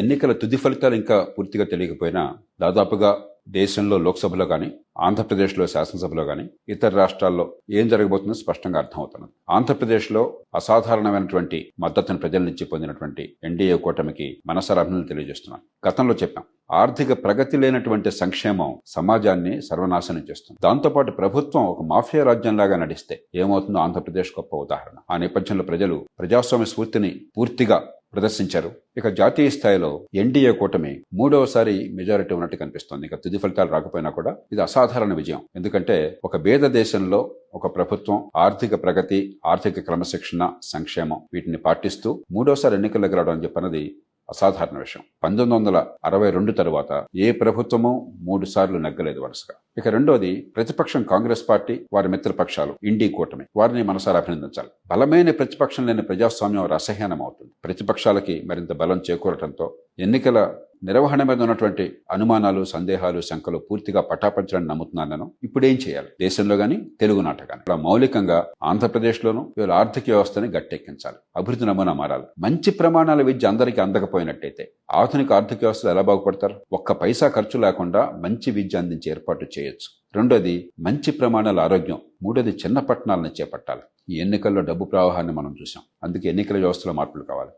ఎన్నికల తుది ఫలితాలు ఇంకా పూర్తిగా తెలియకపోయినా దాదాపుగా దేశంలో లోక్సభలో కానీ ఆంధ్రప్రదేశ్లో శాసనసభలో కానీ ఇతర రాష్ట్రాల్లో ఏం జరగబోతుందో స్పష్టంగా అర్థమవుతున్నది. ఆంధ్రప్రదేశ్లో అసాధారణమైనటువంటి మద్దతును ప్రజల నుంచి పొందినటువంటి ఎన్డీఏ కూటమికి మనసారా అభినందనలు తెలియజేస్తున్నాను. గతంలో చెప్పాం, ఆర్థిక ప్రగతి లేనటువంటి సంక్షేమం సమాజాన్ని సర్వనాశనం చేస్తుంది. దాంతోపాటు ప్రభుత్వం ఒక మాఫియా రాజ్యంలాగా నడిస్తే ఏమవుతుందో ఆంధ్రప్రదేశ్ గొప్ప ఉదాహరణ. ఆ నేపథ్యంలో ప్రజలు ప్రజాస్వామ్య స్ఫూర్తిని పూర్తిగా ప్రదర్శించారు. ఇక జాతీయ స్థాయిలో ఎన్డీఏ కూటమి మూడవసారి మెజారిటీ ఉన్నట్టు కనిపిస్తోంది. ఇక తుది ఫలితాలు రాకపోయినా కూడా ఇది అసాధారణ విజయం. ఎందుకంటే ఒక పేద దేశంలో ఒక ప్రభుత్వం ఆర్థిక ప్రగతి, ఆర్థిక క్రమశిక్షణ, సంక్షేమం వీటిని పాటిస్తూ మూడోసారి ఎన్నికలకు రావడం అని చెప్పన్నది అసాధారణ విషయం. 1962 తరువాత ఏ ప్రభుత్వమూ 3 సార్లు నెగ్గలేదు వరుసగా. ఇక రెండోది, ప్రతిపక్షం కాంగ్రెస్ పార్టీ, వారి మిత్రపక్షాలు ఇండీ కూటమి, వారిని మనసారా అభినందించాలి. బలమైన ప్రతిపక్షం లేని ప్రజాస్వామ్యం వారి అసహ్యానం అవుతుంది. ప్రతిపక్షాలకి మరింత బలం చేకూరటంతో ఎన్నికల నిర్వహణ మీద ఉన్నటువంటి అనుమానాలు, సందేహాలు, శంకలు పూర్తిగా పటాపంచలని నమ్ముతున్నాను నేను. ఇప్పుడేం చేయాలి? దేశంలో గాని, తెలుగునాట గాని ఇక్కడ మౌలికంగా ఆంధ్రప్రదేశ్లోనూ వీళ్ళ ఆర్థిక వ్యవస్థని గట్టెక్కించాలి. అభివృద్ధి నమూనా మారాలి. మంచి ప్రమాణాల విద్య అందరికీ అందకపోయినట్టయితే ఆధునిక ఆర్థిక వ్యవస్థలు ఎలా బాగుపడతారు? ఒక్క పైసా ఖర్చు లేకుండా మంచి విద్య అందించే ఏర్పాటు చేయొచ్చు. రెండోది, మంచి ప్రమాణాల ఆరోగ్యం. మూడోది, చిన్న పట్టణాలను చేపట్టాలి. ఈ ఎన్నికల్లో డబ్బు ప్రవాహాన్ని మనం చూసాం. అందుకే ఎన్నికల వ్యవస్థలో మార్పులు కావాలి.